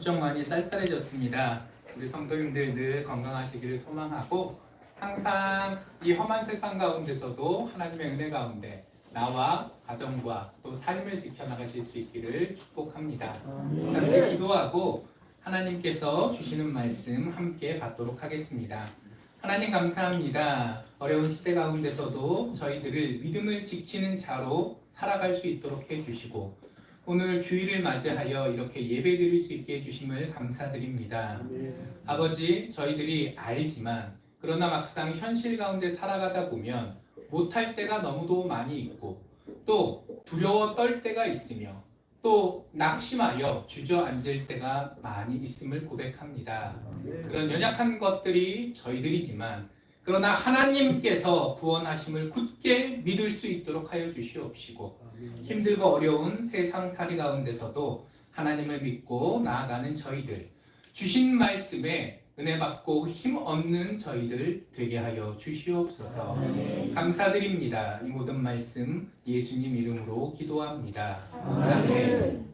엄청 많이 쌀쌀해졌습니다. 우리 성도님들 늘 건강하시기를 소망하고 항상 이 험한 세상 가운데서도 하나님의 은혜 가운데 나와 가정과 또 삶을 지켜나가실 수 있기를 축복합니다. 잠시 기도하고 하나님께서 주시는 말씀 함께 받도록 하겠습니다. 하나님 감사합니다. 어려운 시대 가운데서도 저희들을 믿음을 지키는 자로 살아갈 수 있도록 해주시고 오늘 주일을 맞이하여 이렇게 예배드릴 수 있게 해주심을 감사드립니다. 아버지, 저희들이 알지만 그러나 막상 현실 가운데 살아가다 보면 못할 때가 너무도 많이 있고 또 두려워 떨 때가 있으며 또 낙심하여 주저앉을 때가 많이 있음을 고백합니다. 그런 연약한 것들이 저희들이지만 그러나 하나님께서 구원하심을 굳게 믿을 수 있도록 하여 주시옵시고 힘들고 어려운 세상살이 가운데서도 하나님을 믿고 나아가는 저희들, 주신 말씀에 은혜 받고 힘 얻는 저희들 되게 하여 주시옵소서. 감사드립니다. 이 모든 말씀 예수님 이름으로 기도합니다. 아멘.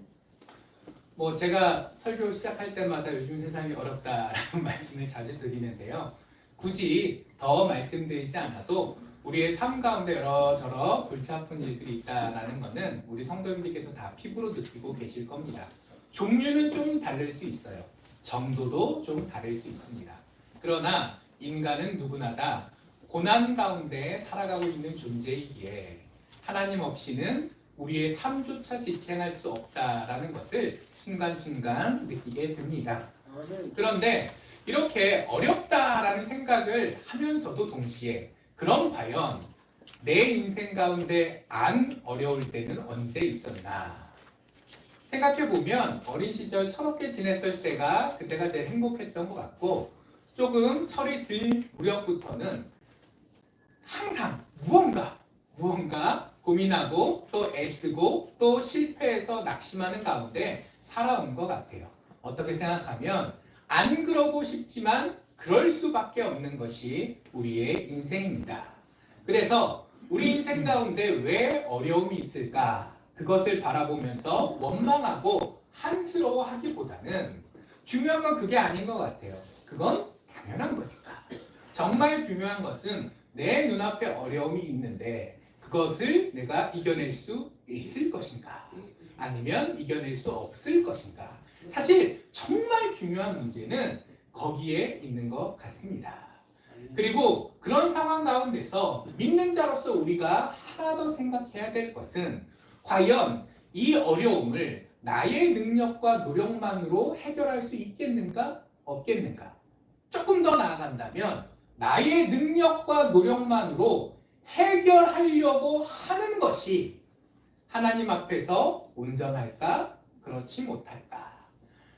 제가 설교 시작할 때마다 요즘 세상이 어렵다라는 말씀을 자주 드리는데요. 굳이 더 말씀드리지 않아도 우리의 삶 가운데 여러저러 골치 아픈 일들이 있다라는 것은 우리 성도님들께서 다 피부로 느끼고 계실 겁니다. 종류는 좀 다를 수 있어요. 정도도 좀 다를 수 있습니다. 그러나 인간은 누구나 다 고난 가운데 살아가고 있는 존재이기에 하나님 없이는 우리의 삶조차 지탱할 수 없다라는 것을 순간순간 느끼게 됩니다. 그런데 이렇게 어렵다라는 생각을 하면서도 동시에 그럼 과연 내 인생 가운데 안 어려울 때는 언제 있었나? 생각해보면 어린 시절 철없게 지냈을 때가 그때가 제일 행복했던 것 같고 조금 철이 들 무렵부터는 항상 무언가 고민하고 또 애쓰고 또 실패해서 낙심하는 가운데 살아온 것 같아요. 어떻게 생각하면 안 그러고 싶지만 그럴 수밖에 없는 것이 우리의 인생입니다. 그래서 우리 인생 가운데 왜 어려움이 있을까? 그것을 바라보면서 원망하고 한스러워하기보다는 중요한 건 그게 아닌 것 같아요. 그건 당연한 거니까. 정말 중요한 것은 내 눈앞에 어려움이 있는데 그것을 내가 이겨낼 수 있을 것인가? 아니면 이겨낼 수 없을 것인가? 사실 정말 중요한 문제는 거기에 있는 것 같습니다. 그리고 그런 상황 가운데서 믿는 자로서 우리가 하나 더 생각해야 될 것은 과연 이 어려움을 나의 능력과 노력만으로 해결할 수 있겠는가? 없겠는가? 조금 더 나아간다면 나의 능력과 노력만으로 해결하려고 하는 것이 하나님 앞에서 온전할까? 그렇지 못할까?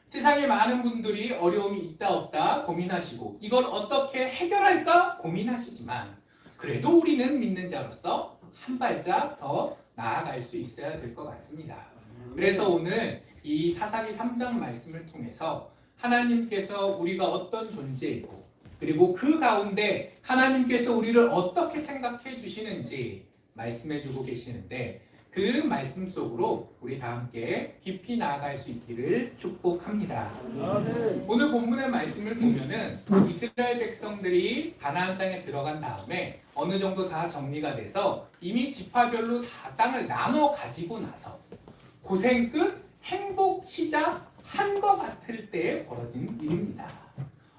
세상에 많은 분들이 어려움이 있다 없다 고민하시고 이걸 어떻게 해결할까 고민하시지만 그래도 우리는 믿는 자로서 한 발짝 더 나아갈 수 있어야 될 것 같습니다. 그래서 오늘 이 사사기 3장 말씀을 통해서 하나님께서 우리가 어떤 존재이고 그리고 그 가운데 하나님께서 우리를 어떻게 생각해 주시는지 말씀해 주고 계시는데 그 말씀 속으로 우리 다 함께 깊이 나아갈 수 있기를 축복합니다. 오늘 본문의 말씀을 보면은 이스라엘 백성들이 가나안 땅에 들어간 다음에 어느 정도 다 정리가 돼서 이미 지파별로 다 땅을 나눠 가지고 나서 고생 끝 행복 시작한 것 같을 때 벌어진 일입니다.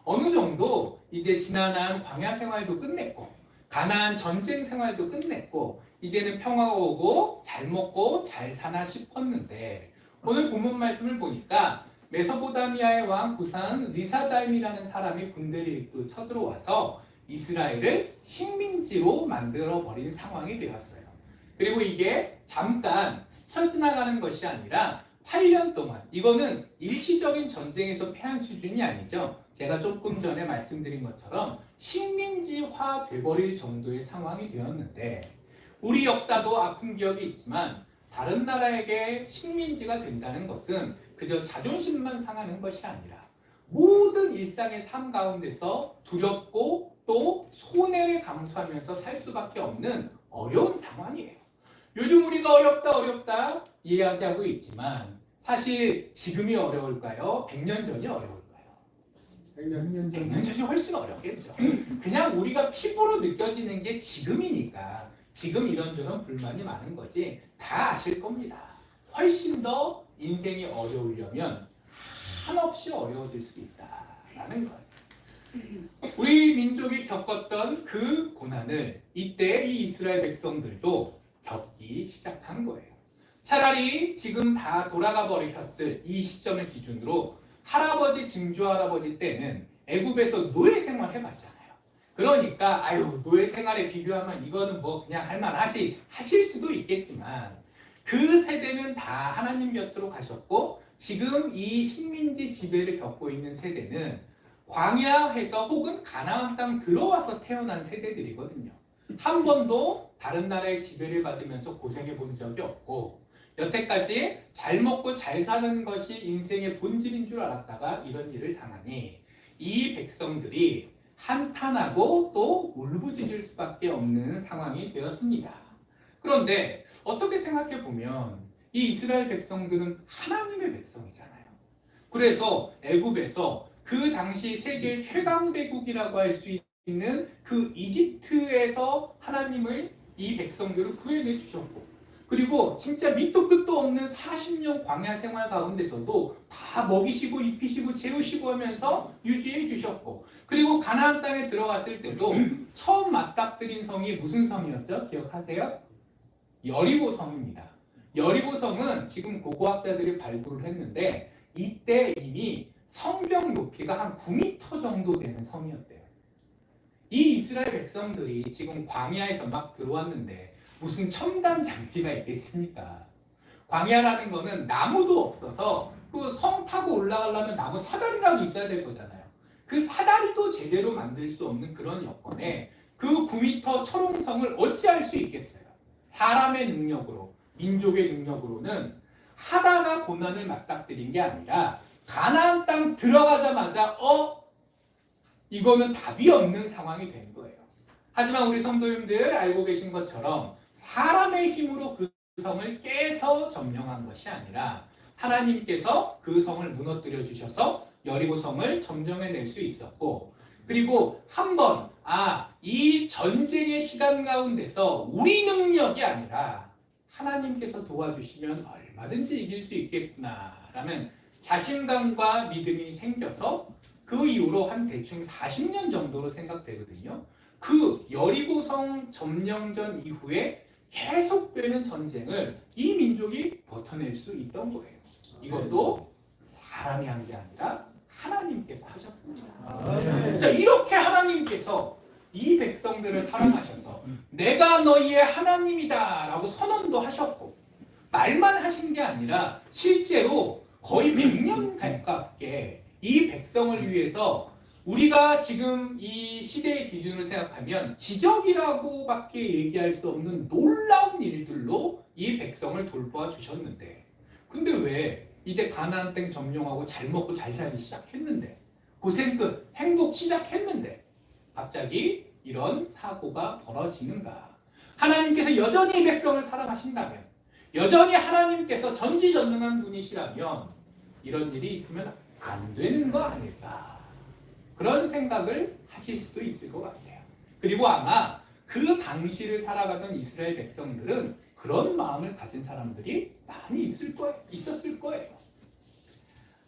어느 정도 이제 지난한 광야 생활도 끝냈고 가나안 전쟁 생활도 끝냈고 이제는 평화가 오고 잘 먹고 잘 사나 싶었는데 오늘 본문 말씀을 보니까 메소포타미아의 왕 구산 리사다임이라는 사람이 군대를 쳐들어와서 이스라엘을 식민지로 만들어버린 상황이 되었어요. 그리고 이게 잠깐 스쳐 지나가는 것이 아니라 8년 동안 이거는 일시적인 전쟁에서 패한 수준이 아니죠. 제가 조금 전에 말씀드린 것처럼 식민지화 돼버릴 정도의 상황이 되었는데 우리 역사도 아픈 기억이 있지만 다른 나라에게 식민지가 된다는 것은 그저 자존심만 상하는 것이 아니라 모든 일상의 삶 가운데서 두렵고 또 손해를 감수하면서 살 수밖에 없는 어려운 상황이에요. 요즘 우리가 어렵다 이야기하고 있지만 사실 지금이 어려울까요? 100년 전이 어려울까요? 100년 100년 전이 훨씬 어렵겠죠. 그냥 우리가 피부로 느껴지는 게 지금이니까 지금 이런저런 불만이 많은 거지 다 아실 겁니다. 훨씬 더 인생이 어려우려면 한없이 어려워질 수 있다라는 거예요. 우리 민족이 겪었던 그 고난을 이때 이 이스라엘 백성들도 겪기 시작한 거예요. 차라리 지금 다 돌아가 버리셨을 이 시점을 기준으로 할아버지 증조 할아버지 때는 애굽에서 노예 생활 해봤잖아요. 그러니까 아유 노예 생활에 비교하면 이거는 뭐 그냥 할만하지 하실 수도 있겠지만 그 세대는 다 하나님 곁으로 가셨고 지금 이 식민지 지배를 겪고 있는 세대는 광야에서 혹은 가나안 땅 들어와서 태어난 세대들이거든요. 한 번도 다른 나라의 지배를 받으면서 고생해 본 적이 없고 여태까지 잘 먹고 잘 사는 것이 인생의 본질인 줄 알았다가 이런 일을 당하니 이 백성들이 한탄하고 또 울부짖을 수밖에 없는 상황이 되었습니다. 그런데 어떻게 생각해 보면 이 이스라엘 백성들은 하나님의 백성이잖아요. 그래서 애굽에서 그 당시 세계 최강 대국이라고 할 수 있는 그 이집트에서 하나님을 이 백성들을 구해내 주셨고 그리고 진짜 밑도 끝도 없는 40년 광야 생활 가운데서도 다 먹이시고 입히시고 재우시고 하면서 유지해 주셨고 그리고 가나안 땅에 들어갔을 때도 처음 맞닥뜨린 성이 무슨 성이었죠? 기억하세요? 여리고 성입니다. 여리고 성은 지금 고고학자들이 발굴을 했는데 이때 이미 성벽 높이가 한 9m 정도 되는 성이었대요. 이 이스라엘 백성들이 지금 광야에서 막 들어왔는데 무슨 첨단 장비가 있겠습니까? 광야라는 거는 나무도 없어서 그 성 타고 올라가려면 나무 사다리라도 있어야 될 거잖아요. 그 사다리도 제대로 만들 수 없는 그런 여건에 그 9m 철옹성을 어찌할 수 있겠어요? 사람의 능력으로, 민족의 능력으로는 하다가 고난을 맞닥뜨린 게 아니라 가나안 땅 들어가자마자 이거는 답이 없는 상황이 된 거예요. 하지만 우리 성도님들 알고 계신 것처럼 사람의 힘으로 그 성을 깨서 점령한 것이 아니라 하나님께서 그 성을 무너뜨려 주셔서 여리고 성을 점령해낼 수 있었고 그리고 한번 이 전쟁의 시간 가운데서 우리 능력이 아니라 하나님께서 도와주시면 얼마든지 이길 수 있겠구나라는 자신감과 믿음이 생겨서 그 이후로 한 대충 40년 정도로 생각되거든요. 그 여리고성 점령전 이후에 계속되는 전쟁을 이 민족이 버텨낼 수 있던 거예요. 이것도 사람이 한 게 아니라 하나님께서 하셨습니다. 자, 이렇게 하나님께서 이 백성들을 사랑하셔서 내가 너희의 하나님이다 라고 선언도 하셨고 말만 하신 게 아니라 실제로 거의 100년 가깝게 이 백성을 위해서 우리가 지금 이 시대의 기준으로 생각하면 기적이라고밖에 얘기할 수 없는 놀라운 일들로 이 백성을 돌보아 주셨는데 근데 왜 이제 가나안 땅 점령하고 잘 먹고 잘 살기 시작했는데 고생 끝 행복 시작했는데 갑자기 이런 사고가 벌어지는가? 하나님께서 여전히 이 백성을 사랑하신다면 여전히 하나님께서 전지전능한 분이시라면 이런 일이 있으면 안 되는 거 아닐까? 그런 생각을 하실 수도 있을 것 같아요. 그리고 아마 그 당시를 살아가던 이스라엘 백성들은 그런 마음을 가진 사람들이 많이 있었을 거예요.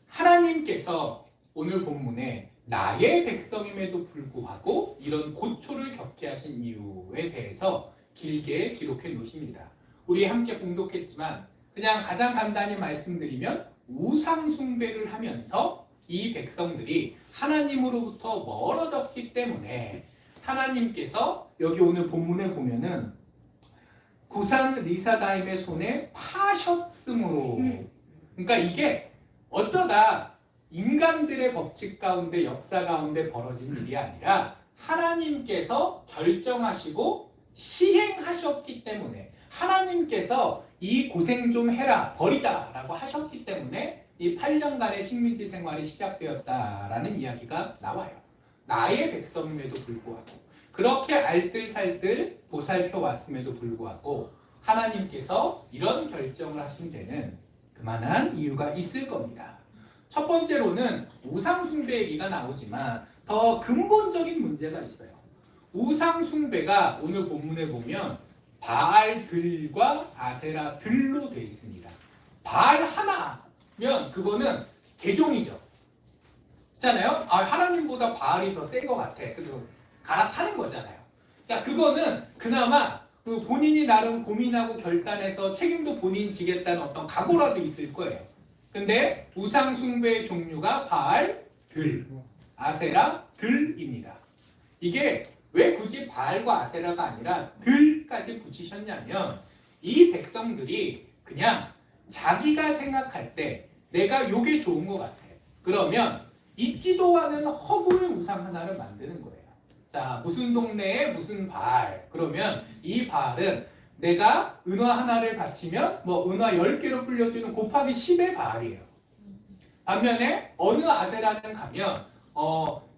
하나님께서 오늘 본문에 나의 백성임에도 불구하고 이런 고초를 겪게 하신 이유에 대해서 길게 기록해 놓으십니다. 우리 함께 공독했지만 그냥 가장 간단히 말씀드리면 우상 숭배를 하면서 이 백성들이 하나님으로부터 멀어졌기 때문에 하나님께서 여기 오늘 본문에 보면은 구산 리사다임의 손에 파셨으므로 그러니까 이게 어쩌다 인간들의 법칙 가운데 역사 가운데 벌어진 일이 아니라 하나님께서 결정하시고 시행하셨기 때문에 하나님께서 이 고생 좀 해라 버리다 라고 하셨기 때문에 이 8년간의 식민지 생활이 시작되었다라는 이야기가 나와요. 나의 백성임에도 불구하고 그렇게 알뜰살뜰 보살펴 왔음에도 불구하고 하나님께서 이런 결정을 하신 데는 그만한 이유가 있을 겁니다. 첫 번째로는 우상숭배 얘기가 나오지만 더 근본적인 문제가 있어요. 우상숭배가 오늘 본문에 보면 바알들과 아세라들로 되어 있습니다. 바알 하나면 그거는 개종이죠. 있잖아요. 하나님보다 바알이 더 센 것 같아. 그래서 갈아타는 거잖아요. 자, 그거는 그나마 그 본인이 나름 고민하고 결단해서 책임도 본인 지겠다는 어떤 각오라도 있을 거예요. 근데 우상숭배의 종류가 바알, 들, 아세라, 들입니다. 이게 왜 굳이 바알과 아세라가 아니라 들까지 붙이셨냐면 이 백성들이 그냥 자기가 생각할 때 내가 요게 좋은 것 같아. 그러면 있지도 않은 허구의 우상 하나를 만드는 거예요. 자, 무슨 동네에 무슨 바알. 그러면 이 바알은 내가 은화 하나를 바치면 뭐 은화 10개로 불려주는 곱하기 10의 바알이에요. 반면에 어느 아세라는 가면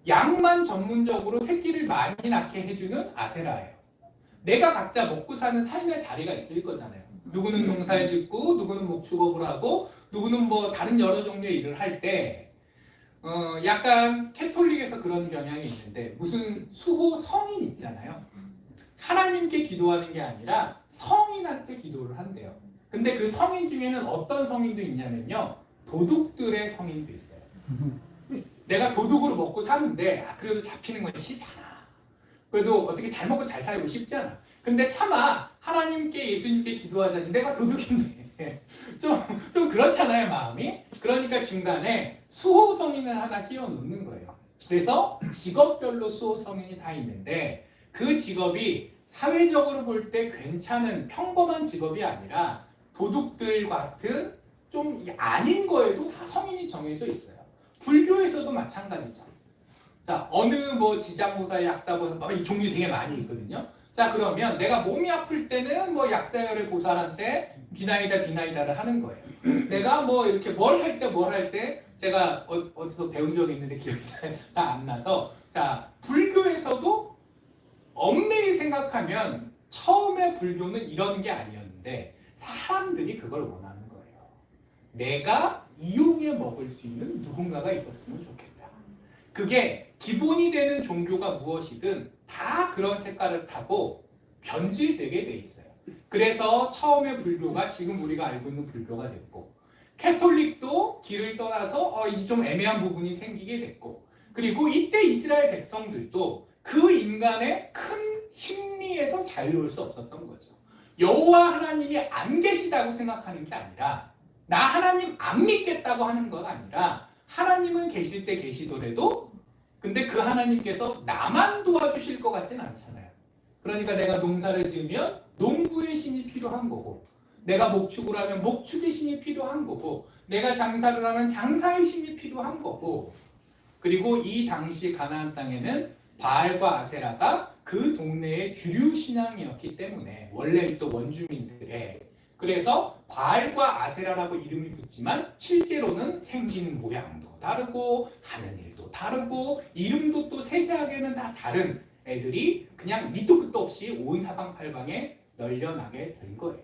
양만 전문적으로 새끼를 많이 낳게 해주는 아세라예요. 내가 각자 먹고 사는 삶의 자리가 있을 거잖아요. 누구는 농사를 짓고 누구는 목축업을 하고 누구는 뭐 다른 여러 종류의 일을 할 때 약간 캐톨릭에서 그런 경향이 있는데 무슨 수호 성인 있잖아요. 하나님께 기도하는 게 아니라 성인한테 기도를 한대요. 근데 그 성인 중에는 어떤 성인도 있냐면요. 도둑들의 성인도 있어요. 내가 도둑으로 먹고 사는데 그래도 잡히는 건 싫잖아. 그래도 어떻게 잘 먹고 잘 살고 싶잖아. 근데 차마 하나님께 예수님께 기도하자니 내가 도둑인데 좀 그렇잖아요, 마음이. 그러니까 중간에 수호 성인을 하나 끼워 놓는 거예요. 그래서 직업별로 수호 성인이 다 있는데 그 직업이 사회적으로 볼 때 괜찮은 평범한 직업이 아니라 도둑들 같은 좀 아닌 거에도 다 성인이 정해져 있어요. 불교에서도 마찬가지죠. 자, 어느 뭐 지장보살, 약사보살 이 종류 되게 많이 있거든요. 자, 그러면 내가 몸이 아플 때는 뭐 약사열의 보살한테 비나이다를 하는 거예요. 내가 뭐 이렇게 뭘 할 때 제가 어디서 배운 적이 있는데 기억이 잘 안 나서 자, 불교에서도 엄밀히 생각하면 처음에 불교는 이런 게 아니었는데 사람들이 그걸 원하는 거예요. 내가 이용해 먹을 수 있는 누군가가 있었으면 좋겠다. 그게 기본이 되는 종교가 무엇이든 다 그런 색깔을 타고 변질되게 돼 있어요. 그래서 처음에 불교가 지금 우리가 알고 있는 불교가 됐고 캐톨릭도 길을 떠나서 이제 좀 애매한 부분이 생기게 됐고 그리고 이때 이스라엘 백성들도 그 인간의 큰 심리에서 자유로울 수 없었던 거죠. 여호와 하나님이 안 계시다고 생각하는 게 아니라 나 하나님 안 믿겠다고 하는 건 아니라 하나님은 계실 때 계시더라도 근데 그 하나님께서 나만 도와주실 것 같진 않잖아요. 그러니까 내가 농사를 지으면 농부의 신이 필요한 거고 내가 목축을 하면 목축의 신이 필요한 거고 내가 장사를 하면 장사의 신이 필요한 거고 그리고 이 당시 가나안 땅에는 바알과 아세라가 그 동네의 주류 신앙이었기 때문에 원래 있던 원주민들의 그래서 바알과 아세라라고 이름이 붙지만 실제로는 생긴 모양도 다르고 하는 일도 다르고 이름도 또 세세하게는 다 다른 애들이 그냥 밑도 끝도 없이 온 사방팔방에 널려나게 된 거예요.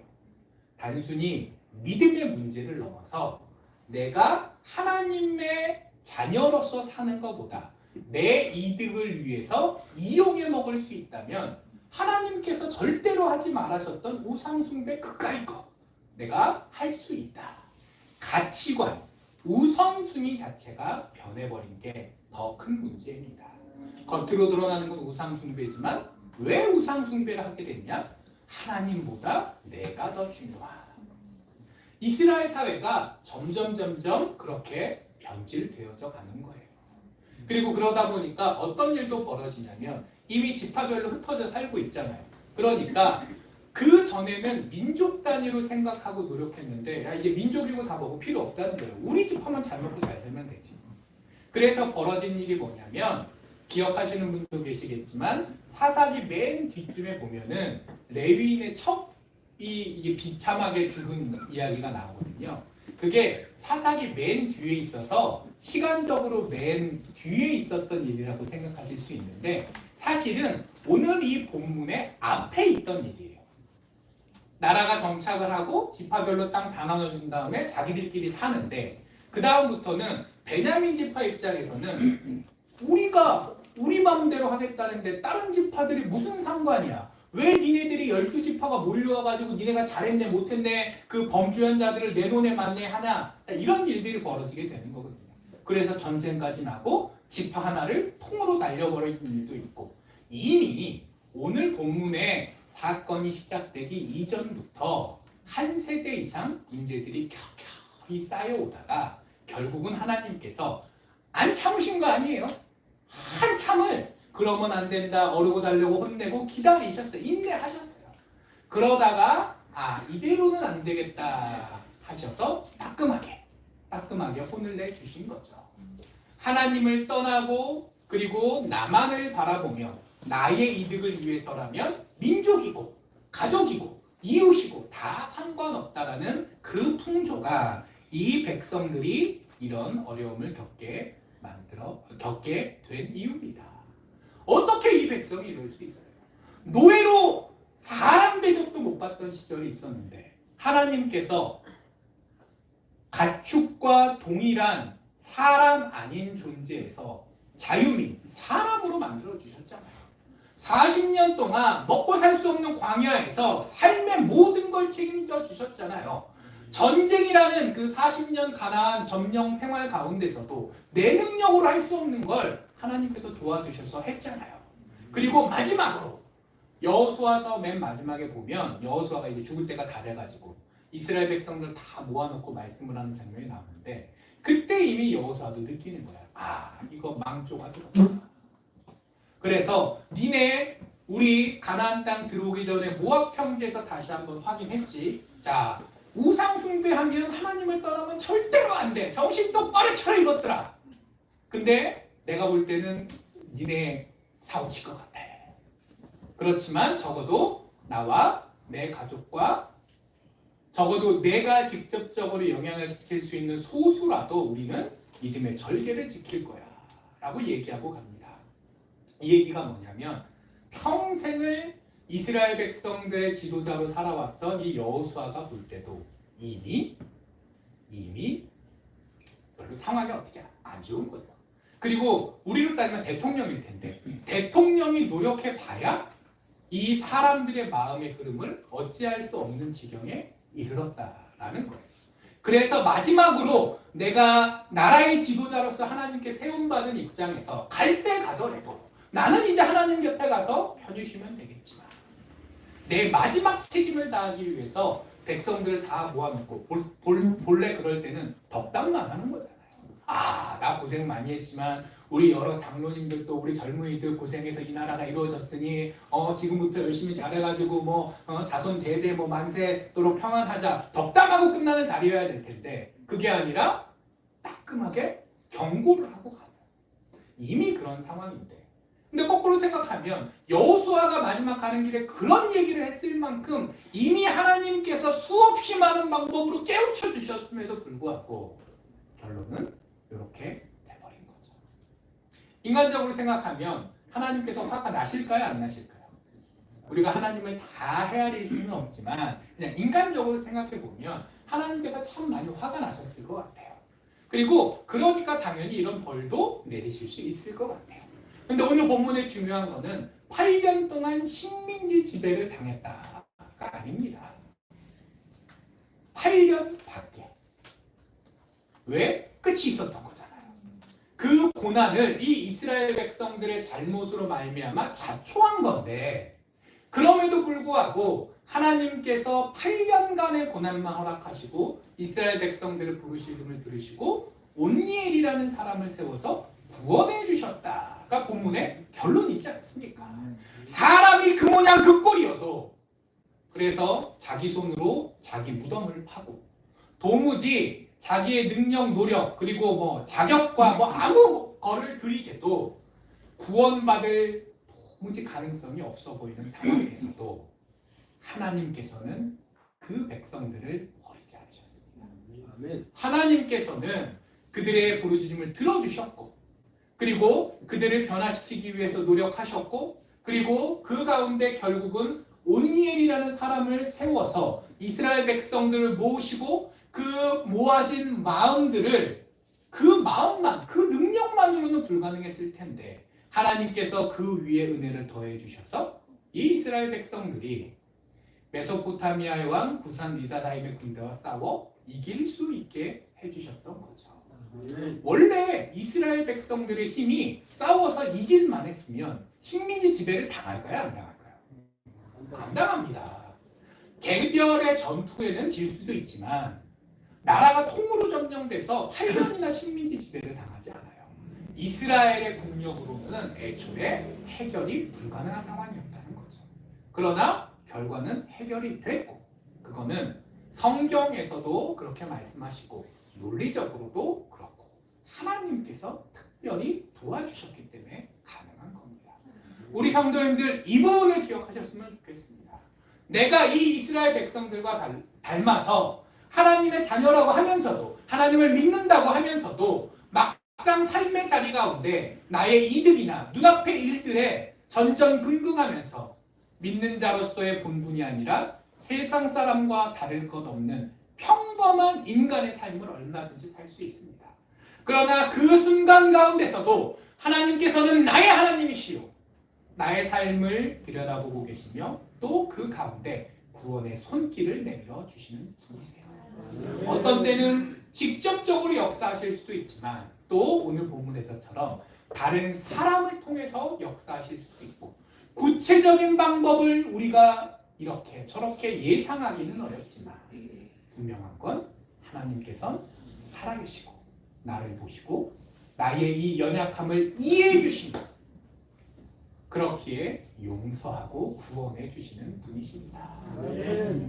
단순히 믿음의 문제를 넘어서 내가 하나님의 자녀로서 사는 것보다 내 이득을 위해서 이용해 먹을 수 있다면 하나님께서 절대로 하지 말하셨던 우상숭배 그까이 거 내가 할 수 있다. 가치관, 우선순위 자체가 변해버린 게 더 큰 문제입니다. 겉으로 드러나는 건 우상숭배지만 왜 우상숭배를 하게 됐냐? 하나님보다 내가 더 중요하다. 이스라엘 사회가 점점 그렇게 변질되어져 가는 거예요. 그리고 그러다 보니까 어떤 일도 벌어지냐면 이미 지파별로 흩어져 살고 있잖아요. 그러니까 그 전에는 민족 단위로 생각하고 노력했는데 야, 이제 민족이고 다 뭐고 필요 없다는 거예요. 우리 집화만 잘 먹고 잘 살면 되지. 그래서 벌어진 일이 뭐냐면 기억하시는 분도 계시겠지만 사사기 맨 뒤쯤에 보면은 레위인의 첩이 이게 비참하게 죽은 이야기가 나오거든요. 그게 사사기 맨 뒤에 있어서 시간적으로 맨 뒤에 있었던 일이라고 생각하실 수 있는데 사실은 오늘 이 본문의 앞에 있던 일이에요. 나라가 정착을 하고 지파별로 땅 다 나눠준 다음에 자기들끼리 사는데 그 다음부터는 베냐민 지파 입장에서는 우리가 우리 마음대로 하겠다는데 다른 지파들이 무슨 상관이야? 왜 니네들이 12지파가 몰려와가지고 니네가 잘했네 못했네 그 범주한 자들을 내 돈에 맞네 하냐? 이런 일들이 벌어지게 되는 거거든요. 그래서 전쟁까지 나고 지파 하나를 통으로 날려버리는 일도 있고 이미 오늘 본문의 사건이 시작되기 이전부터 한 세대 이상 문제들이 켜켜이 쌓여오다가 결국은 하나님께서 안 참으신 거 아니에요? 한참을 그러면 안 된다 어르고 달려고 혼내고 기다리셨어요. 인내하셨어요. 그러다가 이대로는 안 되겠다 하셔서 따끔하게 혼을 내주신 거죠. 하나님을 떠나고 그리고 나만을 바라보며 나의 이득을 위해서라면 민족이고 가족이고 이웃이고 다 상관없다라는 그 풍조가 이 백성들이 이런 어려움을 겪게 된 이유입니다. 어떻게 이 백성이 이럴 수 있어요? 노예로 사람 대접도 못 받던 시절이 있었는데 하나님께서 가축과 동일한 사람 아닌 존재에서 자유민, 사람으로 만들어 주셨잖아요. 40년 동안 먹고 살 수 없는 광야에서 삶의 모든 걸 책임져 주셨잖아요. 전쟁이라는 그 40년 가나안 점령 생활 가운데서도 내 능력으로 할 수 없는 걸 하나님께서 도와주셔서 했잖아요. 그리고 마지막으로 여호수아서 맨 마지막에 보면 여호수아가 이제 죽을 때가 다 돼가지고 이스라엘 백성들 다 모아놓고 말씀을 하는 장면이 나오는데 그때 이미 여호수아도 느끼는 거야. 이거 망조가 들었다. 그래서 니네 우리 가나안 땅 들어오기 전에 모압 평지에서 다시 한번 확인했지. 자, 우상 숭배하면 하나님을 떠나면 절대로 안 돼. 정신 똑바로 차려 이것들아. 근데 내가 볼 때는 니네 사고칠 것 같아. 그렇지만 적어도 나와 내 가족과 적어도 내가 직접적으로 영향을 끼칠 수 있는 소수라도 우리는 믿음의 절개를 지킬 거야 라고 얘기하고 갑니다. 이 얘기가 뭐냐면 평생을 이스라엘 백성들의 지도자로 살아왔던 이 여호수아가 볼 때도 이미 별로 상황이 어떻게 안 좋은 거예요. 그리고 우리로 따지면 대통령일 텐데 대통령이 노력해봐야 이 사람들의 마음의 흐름을 어찌할 수 없는 지경에 이르렀다라는 거예요. 그래서 마지막으로 내가 나라의 지도자로서 하나님께 세움받은 입장에서 갈 때 가더라도 나는 이제 하나님 곁에 가서 편히 쉬면 되겠지만 내 마지막 책임을 다하기 위해서 백성들을 다 모아놓고 본래 그럴 때는 덕담만 하는 거잖아요. 나 고생 많이 했지만 우리 여러 장로님들도 우리 젊은이들 고생해서 이 나라가 이루어졌으니 지금부터 열심히 잘해가지고 자손 대대 만세도록 평안하자 덕담하고 끝나는 자리여야 될 텐데 그게 아니라 따끔하게 경고를 하고 가요. 이미 그런 상황인데 근데 거꾸로 생각하면 여호수아가 마지막 가는 길에 그런 얘기를 했을 만큼 이미 하나님께서 수없이 많은 방법으로 깨우쳐 주셨음에도 불구하고 결론은 이렇게 돼버린 거죠. 인간적으로 생각하면 하나님께서 화가 나실까요? 안 나실까요? 우리가 하나님을 다 헤아릴 수는 없지만 그냥 인간적으로 생각해 보면 하나님께서 참 많이 화가 나셨을 것 같아요. 그리고 그러니까 당연히 이런 벌도 내리실 수 있을 것 같아요. 근데 오늘 본문의 중요한 거는 8년 동안 식민지 지배를 당했다가 아닙니다. 8년 밖에. 왜? 끝이 있었던 거잖아요. 그 고난을 이 이스라엘 백성들의 잘못으로 말미암아 자초한 건데 그럼에도 불구하고 하나님께서 8년간의 고난만 허락하시고 이스라엘 백성들의 부르심을 들으시고 온니엘이라는 사람을 세워서 구원해 주셨다가 본문의 결론이지 않습니까? 사람이 그 모양 그 꼴이어도 그래서 자기 손으로 자기 무덤을 파고 도무지 자기의 능력, 노력 그리고 자격과 아무 거를 들이대도 구원받을 도무지 가능성이 없어 보이는 상황에서도 하나님께서는 그 백성들을 버리지 않으셨습니다. 하나님께서는 그들의 부르짖음을 들어주셨고 그리고 그들을 변화시키기 위해서 노력하셨고 그리고 그 가운데 결국은 온니엘이라는 사람을 세워서 이스라엘 백성들을 모으시고 그 모아진 마음들을 그 마음만, 그 능력만으로는 불가능했을 텐데 하나님께서 그 위에 은혜를 더해 주셔서 이 이스라엘 백성들이 메소포타미아의 왕 구산 리다다임의 군대와 싸워 이길 수 있게 해주셨던 거죠. 원래 이스라엘 백성들의 힘이 싸워서 이길만 했으면 식민지 지배를 당할까요? 안 당할까요? 안 당합니다. 개별의 전투에는 질 수도 있지만 나라가 통으로 점령돼서 8년이나 식민지 지배를 당하지 않아요. 이스라엘의 국력으로는 애초에 해결이 불가능한 상황이었다는 거죠. 그러나 결과는 해결이 됐고 그거는 성경에서도 그렇게 말씀하시고 논리적으로도 그렇고 하나님께서 특별히 도와주셨기 때문에 가능한 겁니다. 우리 성도님들 이 부분을 기억하셨으면 좋겠습니다. 내가 이 이스라엘 백성들과 닮아서 하나님의 자녀라고 하면서도 하나님을 믿는다고 하면서도 막상 삶의 자리 가운데 나의 이득이나 눈앞의 일들에 전전긍긍하면서 믿는 자로서의 본분이 아니라 세상 사람과 다를 것 없는 평범한 인간의 삶을 얼마든지 살 수 있습니다. 그러나 그 순간 가운데서도 하나님께서는 나의 하나님이시요 나의 삶을 들여다보고 계시며 또 그 가운데 구원의 손길을 내밀어 주시는 분이세요. 어떤 때는 직접적으로 역사하실 수도 있지만 또 오늘 본문에서처럼 다른 사람을 통해서 역사하실 수도 있고 구체적인 방법을 우리가 이렇게 저렇게 예상하기는 어렵지만 분명한 건 하나님께서는 살아계시고 나를 보시고 나의 이 연약함을 이해해 주시고 그렇기에 용서하고 구원해 주시는 분이십니다.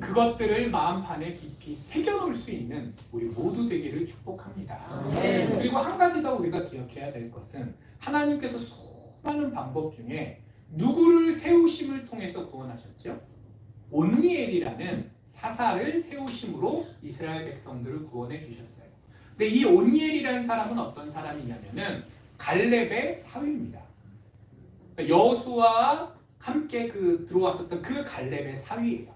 그것들을 마음판에 깊이 새겨놓을 수 있는 우리 모두 되기를 축복합니다. 그리고 한 가지 더 우리가 기억해야 될 것은 하나님께서 수많은 방법 중에 누구를 세우심을 통해서 구원하셨죠? 온니엘이라는 사사를 세우심으로 이스라엘 백성들을 구원해 주셨어요. 근데 이 온니엘이라는 사람은 어떤 사람이냐면은 갈렙의 사위입니다. 여호수아와 함께 들어왔었던 그 갈렙의 사위예요.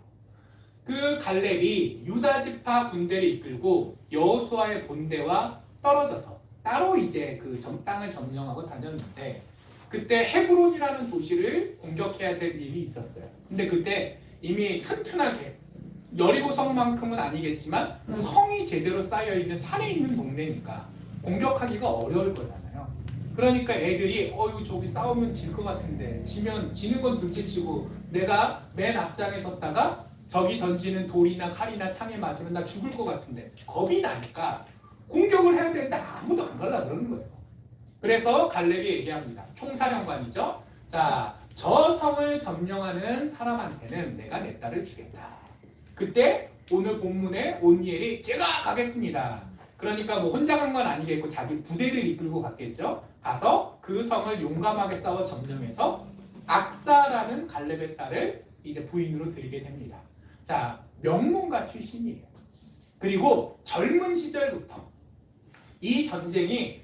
그 갈렙이 유다 지파 군대를 이끌고 여호수아의 본대와 떨어져서 따로 이제 그 땅을 점령하고 다녔는데 그때 헤브론이라는 도시를 공격해야 될 일이 있었어요. 근데 그때 이미 튼튼하게 여리고성만큼은 아니겠지만 성이 제대로 쌓여 있는 산에 있는 동네니까 공격하기가 어려울 거잖아요. 그러니까 애들이 저기 싸우면 질 것 같은데 지는 건 둘째치고 내가 맨 앞장에 섰다가 저기 던지는 돌이나 칼이나 창에 맞으면 나 죽을 것 같은데 겁이 나니까 공격을 해야 되는데 아무도 안 가려고 그러는 거예요. 그래서 갈렙이 얘기합니다. 총사령관이죠. 자, 저 성을 점령하는 사람한테는 내가 내 딸을 주겠다. 그때 오늘 본문에 온니엘이 제가 가겠습니다. 그러니까 뭐 혼자 간 건 아니겠고 자기 부대를 이끌고 갔겠죠. 가서 그 성을 용감하게 싸워 점령해서 악사라는 갈렙의 딸을 이제 부인으로 들이게 됩니다. 자, 명문가 출신이에요. 그리고 젊은 시절부터 이 전쟁이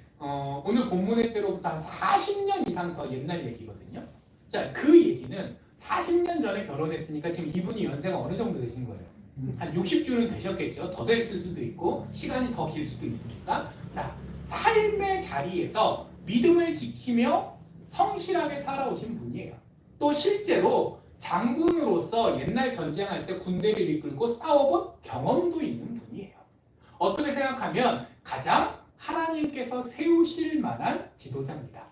오늘 본문의 때로부터 한 40년 이상 더 옛날 얘기거든요. 자, 그 얘기는 40년 전에 결혼했으니까 지금 이분이 연세가 어느 정도 되신 거예요? 한 60주는 되셨겠죠. 더 될 수도 있고 시간이 더 길 수도 있으니까. 자, 삶의 자리에서 믿음을 지키며 성실하게 살아오신 분이에요. 또 실제로 장군으로서 옛날 전쟁할 때 군대를 이끌고 싸워본 경험도 있는 분이에요. 어떻게 생각하면 가장 하나님께서 세우실 만한 지도자입니다.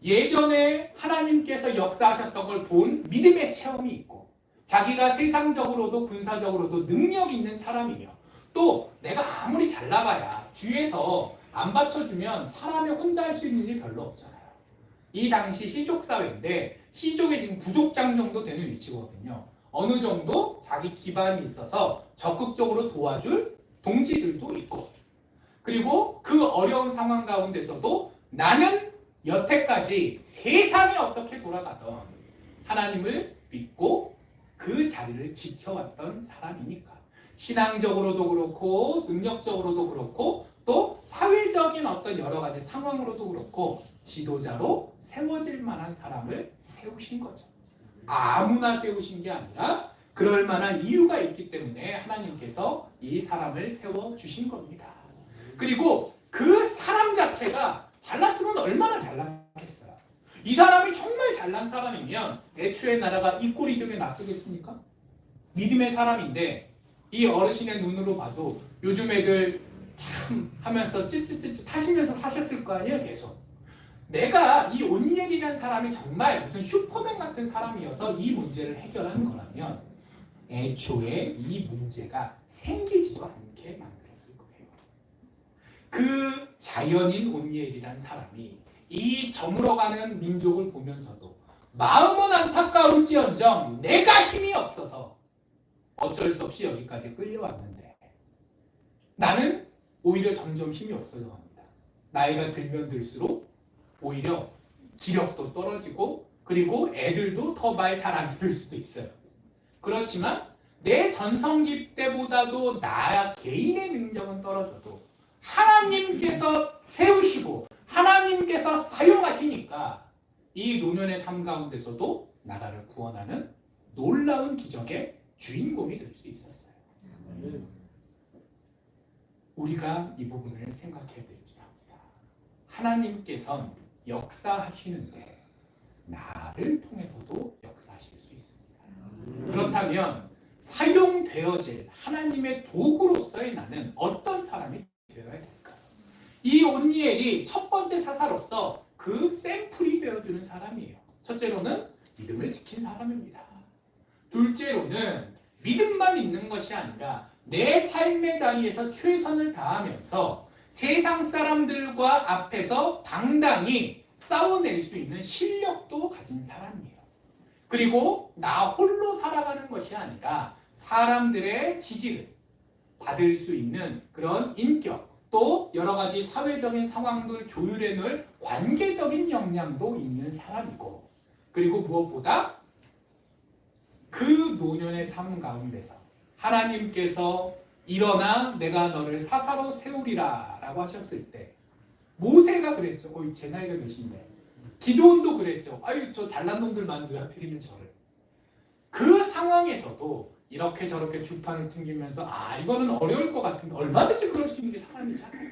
예전에 하나님께서 역사하셨던 걸 본 믿음의 체험이 있고 자기가 세상적으로도 군사적으로도 능력 있는 사람이며 또 내가 아무리 잘 나가야 뒤에서 안 받쳐주면 사람이 혼자 할 수 있는 일이 별로 없잖아요. 이 당시 시족 사회인데 시족의 지금 부족장 정도 되는 위치거든요. 어느 정도 자기 기반이 있어서 적극적으로 도와줄 동지들도 있고 그리고 그 어려운 상황 가운데서도 나는 여태까지 세상이 어떻게 돌아가던 하나님을 믿고 그 자리를 지켜왔던 사람이니까 신앙적으로도 그렇고 능력적으로도 그렇고 또 사회적인 어떤 여러 가지 상황으로도 그렇고 지도자로 세워질 만한 사람을 세우신 거죠. 아무나 세우신 게 아니라 그럴 만한 이유가 있기 때문에 하나님께서 이 사람을 세워주신 겁니다. 그리고 그 사람 자체가 잘났으면 얼마나 잘났겠어요. 이 사람이 정말 잘난 사람이면 애초에 나라가 이 꼴이 되게 놔두겠습니까? 믿음의 사람인데 이 어르신의 눈으로 봐도 요즘 애들 참 하면서 찌찌찌찌 하시면서 사셨을 거 아니에요. 계속 내가 이 온니엘이라는 사람이 정말 무슨 슈퍼맨 같은 사람이어서 이 문제를 해결한 거라면 애초에 이 문제가 생기지도 않게 만들었을 거예요. 그 자연인 온니엘이라는 사람이 이 저물어가는 민족을 보면서도 마음은 안타까울지언정 내가 힘이 없어서 어쩔 수 없이 여기까지 끌려왔는데 나는 오히려 점점 힘이 없어져 갑니다. 나이가 들면 들수록 오히려 기력도 떨어지고 그리고 애들도 더 말 잘 안 들을 수도 있어요. 그렇지만 내 전성기 때보다도 나 개인의 능력은 떨어져도 하나님께서 세우시고 하나님께서 사용하시니까 이 노년의 삶 가운데서도 나라를 구원하는 놀라운 기적의 주인공이 될 수 있었어요. 우리가 이 부분을 생각해야 되지 합니다. 하나님께서는 역사하시는데 나를 통해서도 역사하실 수 있습니다. 그렇다면 사용되어질 하나님의 도구로서의 나는 어떤 사람이 되어야 될까요? 이 온니엘이 첫 번째 사사로서 그 샘플이 되어주는 사람이에요. 첫째로는 믿음을 지킨 사람입니다. 둘째로는 믿음만 있는 것이 아니라 내 삶의 자리에서 최선을 다하면서 세상 사람들과 앞에서 당당히 싸워낼 수 있는 실력도 가진 사람이에요. 그리고 나 홀로 살아가는 것이 아니라 사람들의 지지를 받을 수 있는 그런 인격, 또 여러 가지 사회적인 상황들 조율해 놓을 관계적인 역량도 있는 사람이고, 그리고 무엇보다 그 노년의 삶 가운데서 하나님께서 일어나 내가 너를 사사로 세우리라 라고 하셨을 때 모세가 그랬죠. 제 나이가 몇인데. 기드온도 그랬죠. 아유 저 잘난 놈들만 왜 하필이면 저를. 그 상황에서도 이렇게 저렇게 주판을 튕기면서 이거는 어려울 것 같은데 얼마든지 그럴 수 있는 게 사람이잖아요.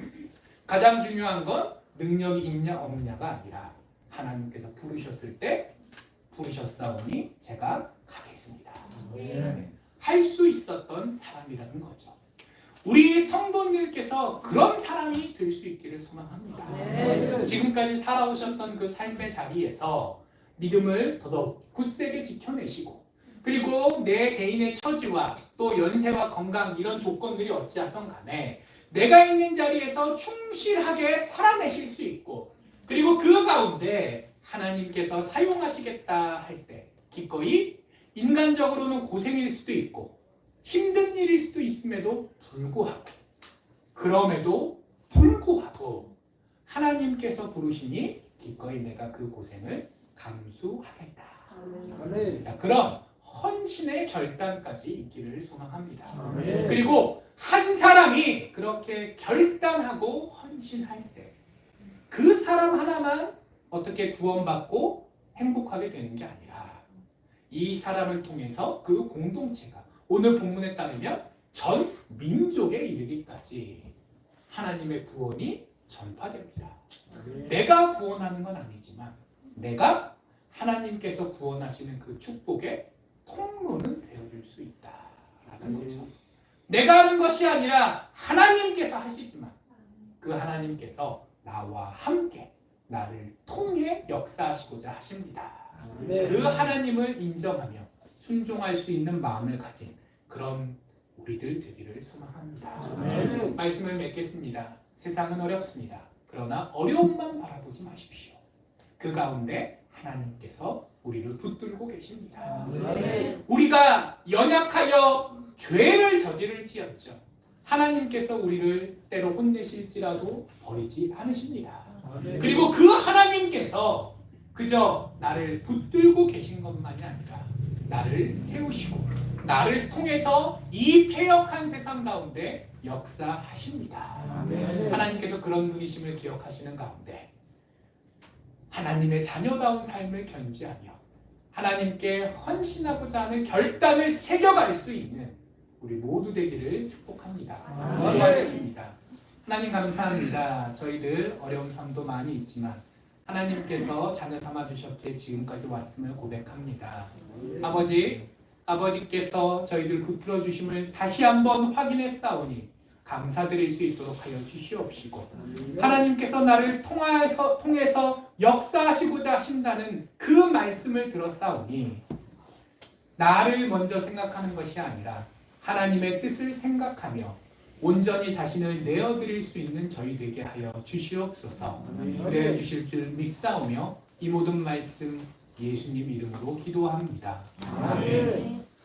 가장 중요한 건 능력이 있냐 없냐가 아니라 하나님께서 부르셨을 때 부르셨사오니 제가 가겠습니다. 할 수 있었던 사람이라는 거죠. 우리 성도님께서 그런 사람이 될 수 있기를 소망합니다. 지금까지 살아오셨던 그 삶의 자리에서 믿음을 더더욱 굳세게 지켜내시고 그리고 내 개인의 처지와 또 연세와 건강 이런 조건들이 어찌하든 간에 내가 있는 자리에서 충실하게 살아내실 수 있고 그리고 그 가운데 하나님께서 사용하시겠다 할 때 기꺼이 인간적으로는 고생일 수도 있고 힘든 일일 수도 있음에도 불구하고 그럼에도 불구하고 하나님께서 부르시니 기꺼이 내가 그 고생을 감수하겠다. 자, 그런 헌신의 결단까지 있기를 소망합니다. 그리고 한 사람이 그렇게 결단하고 헌신할 때 그 사람 하나만 어떻게 구원받고 행복하게 되는 게 아니라 이 사람을 통해서 그 공동체가 오늘 본문에 따르면 전 민족에 이르기까지 하나님의 구원이 전파됩니다. 내가 구원하는 건 아니지만 내가 하나님께서 구원하시는 그 축복의 통로는 되어줄 수 있다라는 거죠. 내가 하는 것이 아니라 하나님께서 하시지만 그 하나님께서 나와 함께 나를 통해 역사하시고자 하십니다. 그 하나님을 인정하며 순종할 수 있는 마음을 가진 그런 우리들 되기를 소망합니다. 말씀을 맺겠습니다. 세상은 어렵습니다. 그러나 어려움만 바라보지 마십시오. 그 가운데 하나님께서 우리를 붙들고 계십니다. 우리가 연약하여 죄를 저지를지언정 하나님께서 우리를 때로 혼내실지라도 버리지 않으십니다. 그리고 그 하나님께서 그저 나를 붙들고 계신 것만이 아니라 나를 세우시고 나를 통해서 이 패역한 세상 가운데 역사하십니다. 하나님께서 그런 분이심을 기억하시는 가운데 하나님의 자녀다운 삶을 견지하며 하나님께 헌신하고자 하는 결단을 새겨갈 수 있는 우리 모두 되기를 축복합니다. 기도하겠습니다. 하나님 감사합니다. 저희들 어려운 삶도 많이 있지만 하나님께서 자녀 삼아 주셨기에 지금까지 왔음을 고백합니다. 아버지께서 저희들 붙들어 주심을 다시 한번 확인했사오니 감사드릴 수 있도록 하여 주시옵시고, 하나님께서 나를 통해서 역사하시고자 하신다는 그 말씀을 들었사오니 나를 먼저 생각하는 것이 아니라 하나님의 뜻을 생각하며 온전히 자신을 내어드릴 수 있는 저희 되게 하여 주시옵소서. 그래 주실 줄 믿사오며 이 모든 말씀 예수님 이름으로 기도합니다. 아멘.